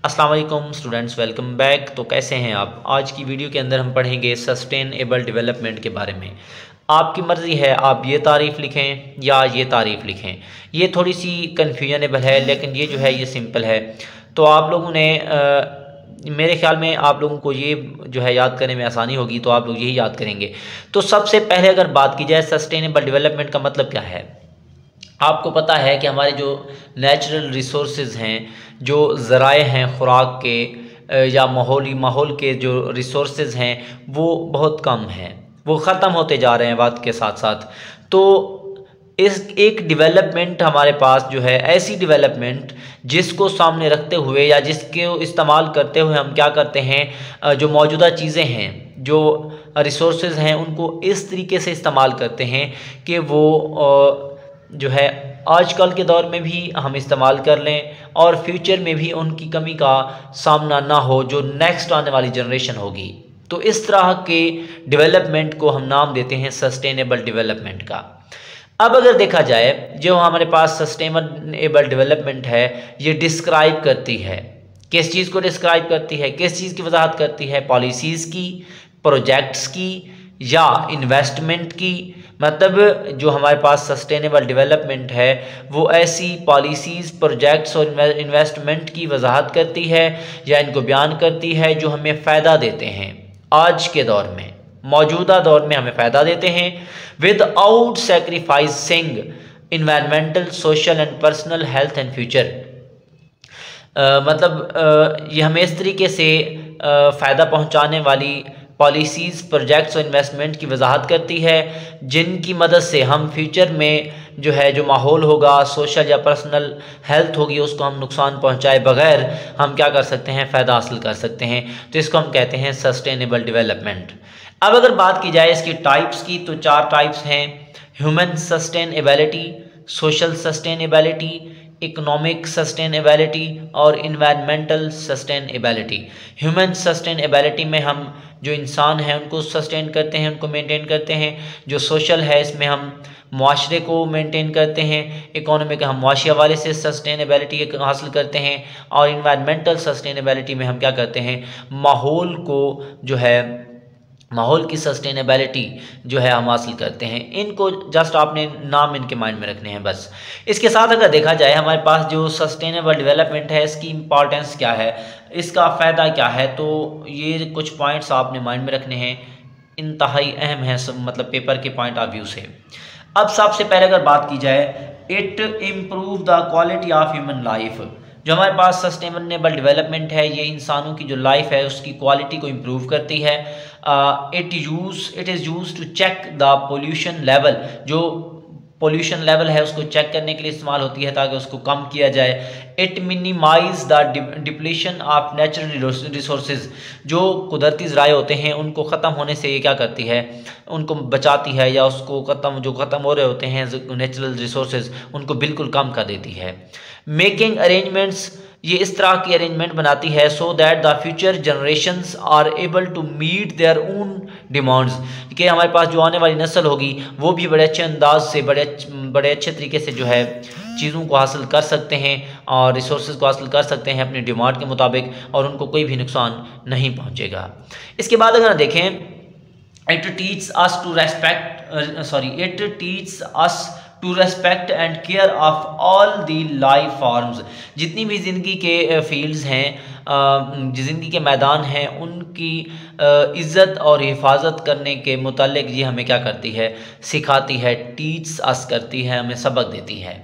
अस्सलाम वालेकुम students, welcome back. तो कैसे हैं आप? आज की वीडियो के अंदर हम पढ़ेंगे सस्टेनेबल डेवलपमेंट के बारे में। आपकी मर्ज़ी है आप ये तारीफ़ लिखें या ये तारीफ़ लिखें। ये थोड़ी सी कन्फ्यूजनेबल है, लेकिन ये जो है ये सिंपल है। तो आप लोगों ने मेरे ख्याल में आप लोगों को ये जो है याद करने में आसानी होगी, तो आप लोग यही याद करेंगे। तो सबसे पहले अगर बात की जाए सस्टेनेबल डेवलपमेंट का मतलब क्या है, आपको पता है कि हमारे जो नेचुरल रिसोर्सेज हैं, जो ज़राए हैं खुराक के या माहौल के जो रिसोर्सेज हैं वो बहुत कम हैं, वो ख़त्म होते जा रहे हैं वक्त के साथ साथ। तो इस एक डेवलपमेंट हमारे पास जो है, ऐसी डेवलपमेंट जिसको सामने रखते हुए या जिसके इस्तेमाल करते हुए हम क्या करते हैं, जो मौजूदा चीज़ें हैं, जो रिसोर्सेज हैं, उनको इस तरीके से इस्तेमाल करते हैं कि वो जो है आजकल के दौर में भी हम इस्तेमाल कर लें और फ्यूचर में भी उनकी कमी का सामना ना हो जो नेक्स्ट आने वाली जनरेशन होगी। तो इस तरह के डेवलपमेंट को हम नाम देते हैं सस्टेनेबल डेवलपमेंट का। अब अगर देखा जाए, जो हमारे पास सस्टेनेबल डेवलपमेंट है ये डिस्क्राइब करती है, किस चीज़ को डिस्क्राइब करती है, किस चीज़ की वजाहत करती है? पॉलिसीज़ की, प्रोजेक्ट्स की या इन्वेस्टमेंट की। मतलब जो हमारे पास सस्टेनेबल डेवलपमेंट है वो ऐसी पॉलिसीज़, प्रोजेक्ट्स और इन्वेस्टमेंट की वजाहत करती है या इनको बयान करती है जो हमें फ़ायदा देते हैं आज के दौर में, मौजूदा दौर में हमें फ़ायदा देते हैं without sacrificing environmental, social and personal health and future. ये हमें इस तरीके से फ़ायदा पहुंचाने वाली पॉलिसीज़, प्रोजेक्ट्स और इन्वेस्टमेंट की वजाहत करती है जिनकी मदद से हम फ्यूचर में जो है, जो माहौल होगा, सोशल या पर्सनल हेल्थ होगी, उसको हम नुकसान पहुंचाए बगैर हम क्या कर सकते हैं, फ़ायदा हासिल कर सकते हैं। तो इसको हम कहते हैं सस्टेनेबल डेवलपमेंट। अब अगर बात की जाए इसकी टाइप्स की, तो 4 टाइप्स हैं: human sustainability, social sustainability, economic sustainability और इन्वायरमेंटल सस्टेनेबिलिटी। ह्यूमन सस्टेनेबिलिटी में हम जो इंसान हैं उनको सस्टेन करते हैं, उनको मेंटेन करते हैं। जो सोशल है इसमें हम मुआशरे को मेंटेन करते हैं। इकोनॉमिक हम मुआशी हवाले से सस्टेनेबिलिटी हासिल करते हैं। और इन्वायरमेंटल सस्टेनेबिलिटी में हम क्या करते हैं, माहौल को जो है, माहौल की सस्टेनेबिलिटी जो है हम हासिल करते हैं। इनको जस्ट आपने नाम इनके माइंड में रखने हैं बस। इसके साथ अगर देखा जाए हमारे पास जो सस्टेनेबल डेवलपमेंट है इसकी इम्पॉर्टेंस क्या है, इसका फ़ायदा क्या है, तो ये कुछ पॉइंट्स आपने माइंड में रखने हैं, इंतहाई अहम है मतलब पेपर के पॉइंट ऑफ व्यू से। अब सबसे पहले अगर बात की जाए, it improve the quality of human life. जो हमारे पास सस्टेनेबल डेवलपमेंट है ये इंसानों की जो लाइफ है उसकी क्वालिटी को इम्प्रूव करती है। It is used to check the pollution level. जो पोल्यूशन लेवल है उसको चेक करने के लिए इस्तेमाल होती है ताकि उसको कम किया जाए। It minimise the depletion of natural resources. जो कुदरती ज़राए होते हैं उनको ख़त्म होने से ये क्या करती है, उनको बचाती है, या उसको जो ख़त्म हो रहे होते हैं नेचुरल रिसोर्सेज उनको बिल्कुल कम कर देती है। मेकिंग अरेंजमेंट्स, ये इस तरह की अरेंजमेंट बनाती है so that the future generations are able to meet their own demands, कि हमारे पास जो आने वाली नस्ल होगी वो भी बड़े अच्छे अंदाज से, बड़े अच्छे तरीके से जो है चीज़ों को हासिल कर सकते हैं और रिसोर्सेज को हासिल कर सकते हैं अपनी डिमांड के मुताबिक, और उनको कोई भी नुकसान नहीं पहुँचेगा। इसके बाद अगर देखें, it teach us to respect and care of all the life forms. जितनी भी ज़िंदगी के फील्ड्स हैं, ज़िंदगी के मैदान हैं, उनकी इज़्ज़त और हिफाजत करने के मुतालिक ये हमें क्या करती है, सिखाती है, टीच अस करती है, हमें सबक देती है।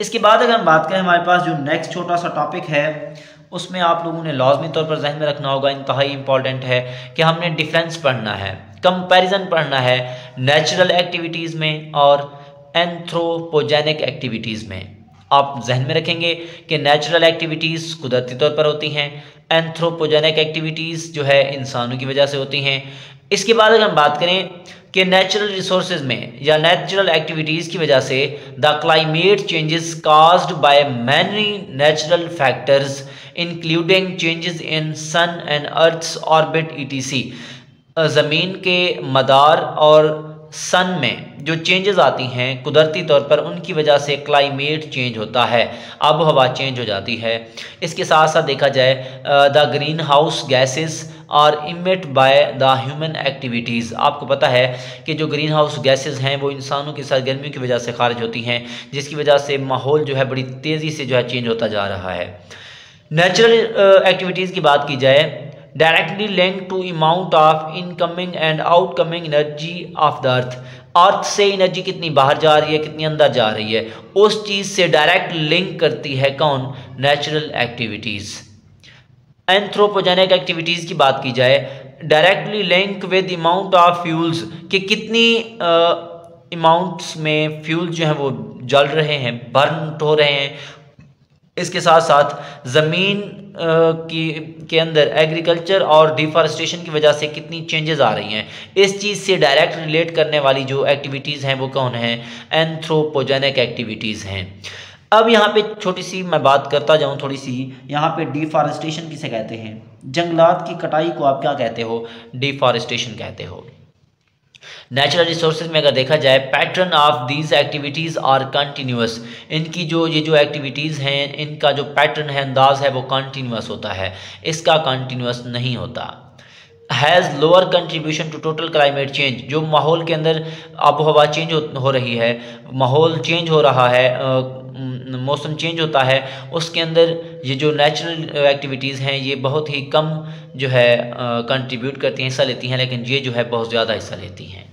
इसके बाद अगर हम बात करें, हमारे पास जो नेक्स्ट छोटा सा टॉपिक है उसमें आप लोगों ने लाजमी तौर पर जहन में रखना होगा, इंतहाई इंपॉर्टेंट है, कि हमने डिफरेंस पढ़ना है, कंपैरिजन पढ़ना है नेचुरल एक्टिविटीज़ में और एंथ्रोपोजेनिक एक्टिविटीज़ में। आप जहन में रखेंगे कि नेचुरल एक्टिविटीज़ कुदरती तौर पर होती हैं, एंथ्रोपोजेनिक एक्टिविटीज़ जो है इंसानों की वजह से होती हैं। इसके बाद अगर हम बात करें कि नेचुरल रिसोर्सेज में या नेचुरल एक्टिविटीज़ की वजह से the climate changes caused by many natural factors including changes in sun and earth's orbit ETC. ज़मीन के मदार और सन में जो चेंजेस आती हैं कुदरती तौर पर, उनकी वजह से क्लाइमेट चेंज होता है, आब हवा चेंज हो जाती है। इसके साथ साथ देखा जाए द ग्रीन हाउस गैसेस और emit by the human activities. आपको पता है कि जो ग्रीन हाउस गैसेस हैं वो इंसानों की सरगर्मियों की वजह से खारिज होती हैं, जिसकी वजह से माहौल जो है बड़ी तेज़ी से जो है चेंज होता जा रहा है। नेचुरल एक्टिविटीज़ की बात की जाए, directly link to amount of incoming and outcoming energy of the earth से एनर्जी कितनी बाहर जा रही है, कितनी अंदर जा रही है, उस चीज़ से डायरेक्ट लिंक करती है कौन? Natural activities. एंथ्रोपोजेनिक एक्टिविटीज़ की बात की जाए, directly link with amount of fuels, कि कितनी अमाउंट्स में फ्यूल जो हैं वो जल रहे हैं, बर्न हो रहे हैं। इसके साथ साथ ज़मीन के अंदर एग्रीकल्चर और डिफॉरेस्टेशन की वजह से कितनी चेंजेस आ रही हैं, इस चीज़ से डायरेक्ट रिलेट करने वाली जो एक्टिविटीज़ हैं वो कौन है? एंथ्रोपोजेनिक एक्टिविटीज़ हैं। अब यहाँ पे छोटी सी मैं बात करता जाऊँ थोड़ी सी, यहाँ पे डिफॉरेस्टेशन किसे कहते हैं? जंगलात की कटाई को आप क्या कहते हो? डिफॉरेस्टेशन कहते हो। नेचुरल रिसोर्सेज में अगर देखा जाए, pattern of these activities are continuous, इनकी जो एक्टिविटीज़ हैं इनका जो पैटर्न है, अंदाज है, वो कंटिन्यूस होता है, इसका कंटिन्यूस नहीं होता। Has lower contribution to total climate change, जो माहौल के अंदर आबो हवा चेंज हो रही है, माहौल चेंज हो रहा है, मौसम चेंज होता है, उसके अंदर ये जो नेचुरल एक्टिविटीज़ हैं ये बहुत ही कम जो है कंट्रीब्यूट करती हैं, हिस्सा लेती हैं, लेकिन ये जो है बहुत ज़्यादा हिस्सा लेती हैं।